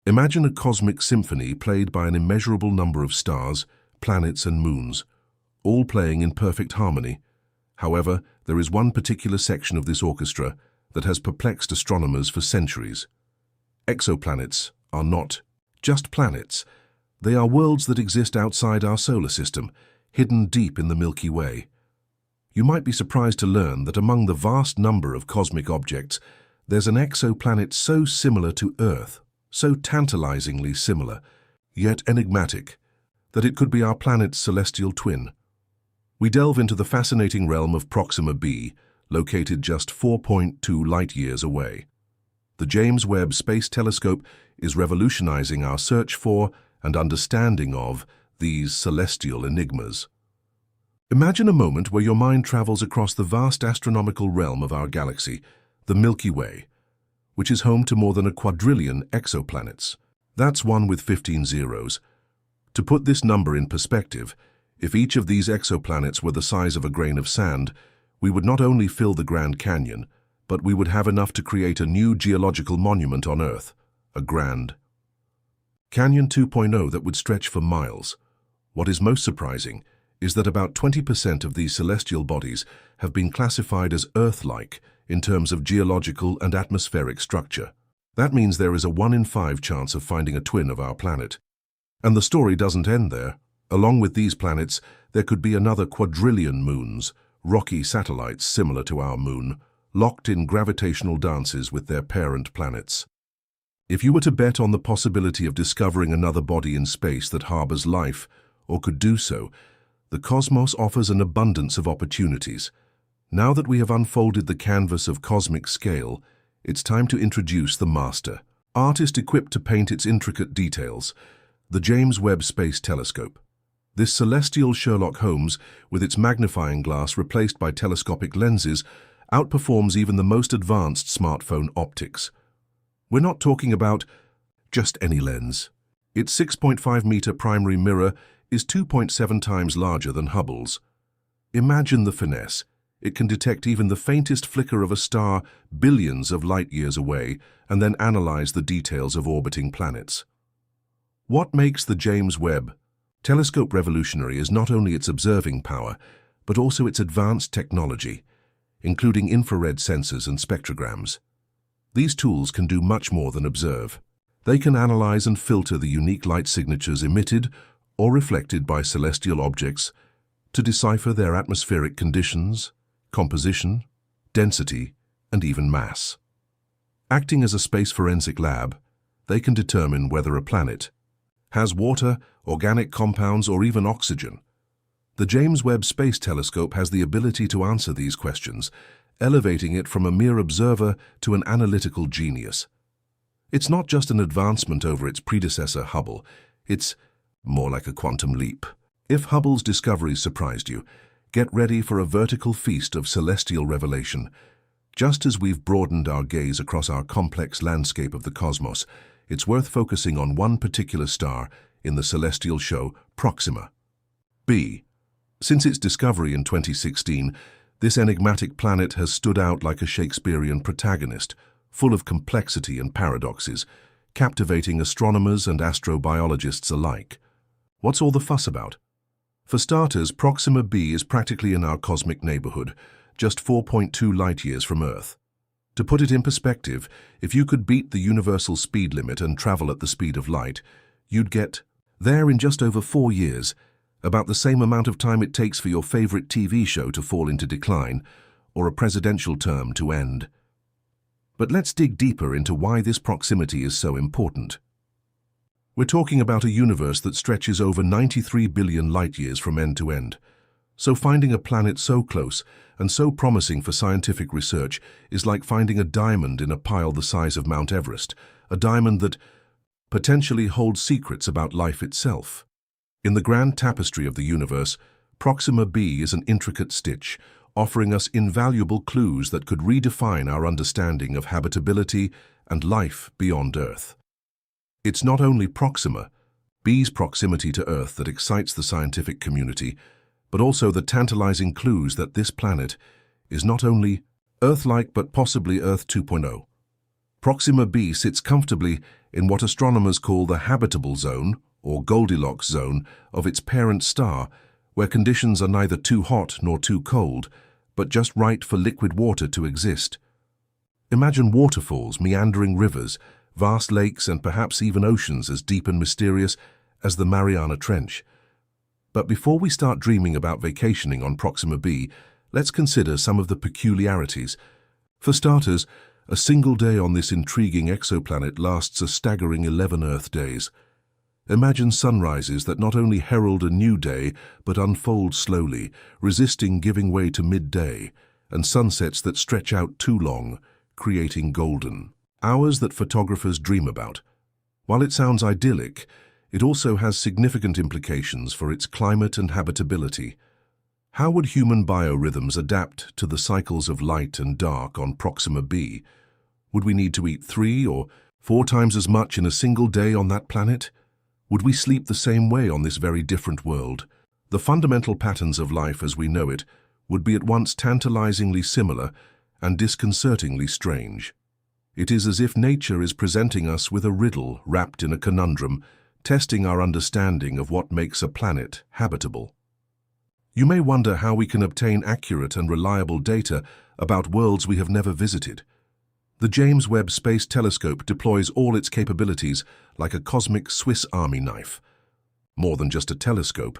Imagine a cosmic symphony played by an immeasurable number of stars, planets and moons, all playing in perfect harmony. However, there is one particular section of this orchestra that has perplexed astronomers for centuries. Exoplanets are not just planets. They are worlds that exist outside our solar system, hidden deep in the Milky Way. You might be surprised to learn that among the vast number of cosmic objects, there's an exoplanet so similar to Earth, so tantalizingly similar, yet enigmatic, that it could be our planet's celestial twin. We delve into the fascinating realm of Proxima b, located just 4.2 light-years away. The James Webb Space Telescope is revolutionizing our search for and understanding of these celestial enigmas. Imagine a moment where your mind travels across the vast astronomical realm of our galaxy, the Milky Way, which is home to more than a quadrillion exoplanets. That's one with 15 zeros. To put this number in perspective, if each of these exoplanets were the size of a grain of sand, we would not only fill the Grand Canyon, but we would have enough to create a new geological monument on Earth, a Grand Canyon 2.0 that would stretch for miles. What is most surprising is that about 20% of these celestial bodies have been classified as Earth-like in terms of geological and atmospheric structure. That means there is a 1 in 5 chance of finding a twin of our planet. And the story doesn't end there. Along with these planets, there could be another quadrillion moons, rocky satellites similar to our moon, locked in gravitational dances with their parent planets. If you were to bet on the possibility of discovering another body in space that harbors life, or could do so, the cosmos offers an abundance of opportunities. Now that we have unfolded the canvas of cosmic scale, it's time to introduce the master, artist equipped to paint its intricate details, the James Webb Space Telescope. This celestial Sherlock Holmes, with its magnifying glass replaced by telescopic lenses, outperforms even the most advanced smartphone optics. We're not talking about just any lens. Its 6.5-meter primary mirror is 2.7 times larger than Hubble's. Imagine the finesse. It can detect even the faintest flicker of a star billions of light-years away and then analyze the details of orbiting planets. What makes the James Webb Telescope revolutionary is not only its observing power, but also its advanced technology, including infrared sensors and spectrograms. These tools can do much more than observe. They can analyze and filter the unique light signatures emitted or reflected by celestial objects to decipher their atmospheric conditions, composition, density, and even mass. Acting as a space forensic lab, they can determine whether a planet has water, organic compounds, or even oxygen. The James Webb Space Telescope has the ability to answer these questions, elevating it from a mere observer to an analytical genius. It's not just an advancement over its predecessor Hubble, it's more like a quantum leap. If Hubble's discoveries surprised you, get ready for a vertical feast of celestial revelation. Just as we've broadened our gaze across our complex landscape of the cosmos, it's worth focusing on one particular star in the celestial show, Proxima b. Since its discovery in 2016, this enigmatic planet has stood out like a Shakespearean protagonist, full of complexity and paradoxes, captivating astronomers and astrobiologists alike. What's all the fuss about? For starters, Proxima b is practically in our cosmic neighborhood, just 4.2 light-years from Earth. To put it in perspective, if you could beat the universal speed limit and travel at the speed of light, you'd get there in just over 4 years, about the same amount of time it takes for your favorite TV show to fall into decline or a presidential term to end. But let's dig deeper into why this proximity is so important. We're talking about a universe that stretches over 93 billion light-years from end to end. So finding a planet so close and so promising for scientific research is like finding a diamond in a pile the size of Mount Everest, a diamond that potentially holds secrets about life itself. In the grand tapestry of the universe, Proxima b is an intricate stitch, offering us invaluable clues that could redefine our understanding of habitability and life beyond Earth. It's not only Proxima b's proximity to Earth that excites the scientific community, but also the tantalizing clues that this planet is not only Earth-like but possibly Earth 2.0. Proxima b sits comfortably in what astronomers call the habitable zone, or Goldilocks zone, of its parent star, where conditions are neither too hot nor too cold, but just right for liquid water to exist. Imagine waterfalls, meandering rivers, vast lakes, and perhaps even oceans as deep and mysterious as the Mariana Trench. But before we start dreaming about vacationing on Proxima b, let's consider some of the peculiarities. For starters, a single day on this intriguing exoplanet lasts a staggering 11 Earth days. Imagine sunrises that not only herald a new day, but unfold slowly, resisting giving way to midday, and sunsets that stretch out too long, creating golden hours that photographers dream about. While it sounds idyllic, it also has significant implications for its climate and habitability. How would human biorhythms adapt to the cycles of light and dark on Proxima b? Would we need to eat 3 or 4 times as much in a single day on that planet? Would we sleep the same way on this very different world? The fundamental patterns of life as we know it would be at once tantalizingly similar and disconcertingly strange. It is as if nature is presenting us with a riddle wrapped in a conundrum, testing our understanding of what makes a planet habitable. You may wonder how we can obtain accurate and reliable data about worlds we have never visited. The James Webb Space Telescope deploys all its capabilities like a cosmic Swiss Army knife. More than just a telescope,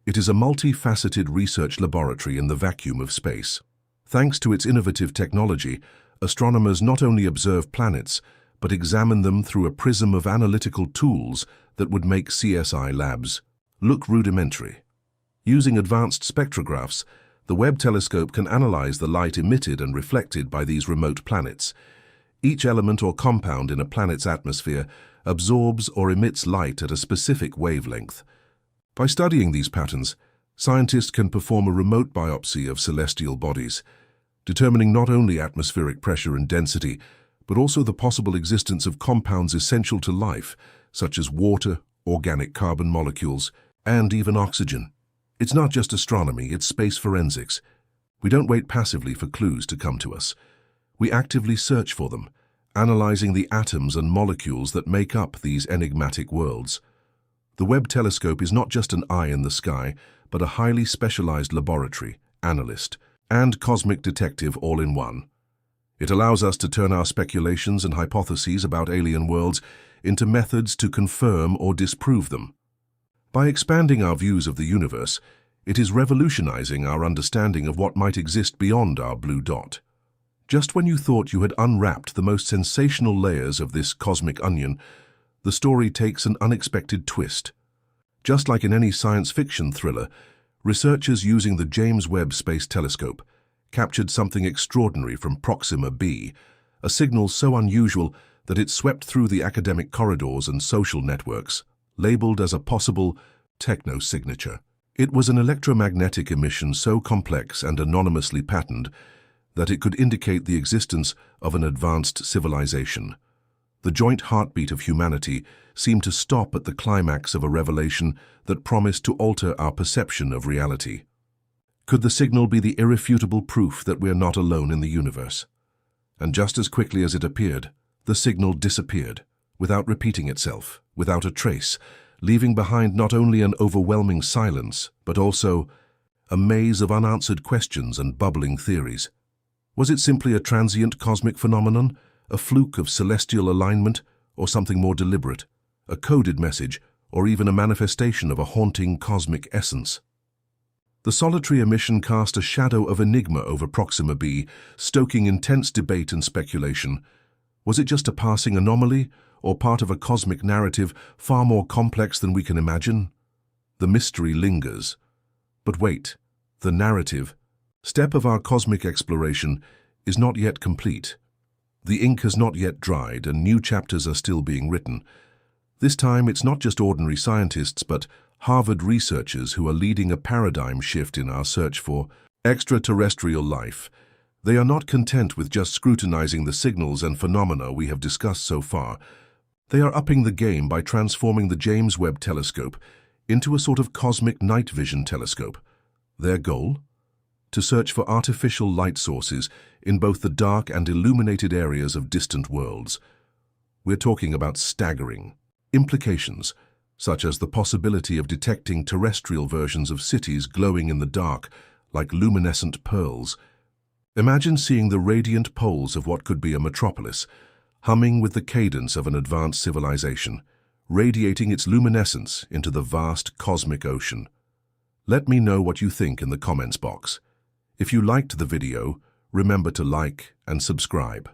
it is a multifaceted research laboratory in the vacuum of space. Thanks to its innovative technology, astronomers not only observe planets, but examine them through a prism of analytical tools that would make CSI labs look rudimentary. Using advanced spectrographs, the Webb telescope can analyze the light emitted and reflected by these remote planets. Each element or compound in a planet's atmosphere absorbs or emits light at a specific wavelength. By studying these patterns, scientists can perform a remote biopsy of celestial bodies, determining not only atmospheric pressure and density, but also the possible existence of compounds essential to life, such as water, organic carbon molecules, and even oxygen. It's not just astronomy, it's space forensics. We don't wait passively for clues to come to us. We actively search for them, analyzing the atoms and molecules that make up these enigmatic worlds. The Webb telescope is not just an eye in the sky, but a highly specialized laboratory, analyst, and cosmic detective all in one. It allows us to turn our speculations and hypotheses about alien worlds into methods to confirm or disprove them. By expanding our views of the universe, it is revolutionizing our understanding of what might exist beyond our blue dot. Just when you thought you had unwrapped the most sensational layers of this cosmic onion, the story takes an unexpected twist. Just like in any science fiction thriller, researchers using the James Webb Space Telescope captured something extraordinary from Proxima b, a signal so unusual that it swept through the academic corridors and social networks, labeled as a possible techno-signature. It was an electromagnetic emission so complex and anonymously patterned that it could indicate the existence of an advanced civilization. The joint heartbeat of humanity seemed to stop at the climax of a revelation that promised to alter our perception of reality. Could the signal be the irrefutable proof that we're not alone in the universe? And just as quickly as it appeared, the signal disappeared, without repeating itself, without a trace, leaving behind not only an overwhelming silence, but also a maze of unanswered questions and bubbling theories. Was it simply a transient cosmic phenomenon, a fluke of celestial alignment, or something more deliberate, a coded message, or even a manifestation of a haunting cosmic essence? The solitary emission cast a shadow of enigma over Proxima b, stoking intense debate and speculation. Was it just a passing anomaly, or part of a cosmic narrative far more complex than we can imagine? The mystery lingers. But wait, the narrative, step of our cosmic exploration, is not yet complete. The ink has not yet dried and new chapters are still being written. This time it's not just ordinary scientists, but Harvard researchers who are leading a paradigm shift in our search for extraterrestrial life. They are not content with just scrutinizing the signals and phenomena we have discussed so far. They are upping the game by transforming the James Webb Telescope into a sort of cosmic night vision telescope. Their goal? to search for artificial light sources in both the dark and illuminated areas of distant worlds. We're talking about staggering implications, such as the possibility of detecting terrestrial versions of cities glowing in the dark like luminescent pearls. Imagine seeing the radiant poles of what could be a metropolis, humming with the cadence of an advanced civilization, radiating its luminescence into the vast cosmic ocean. Let me know what you think in the comments box. If you liked the video, remember to like and subscribe.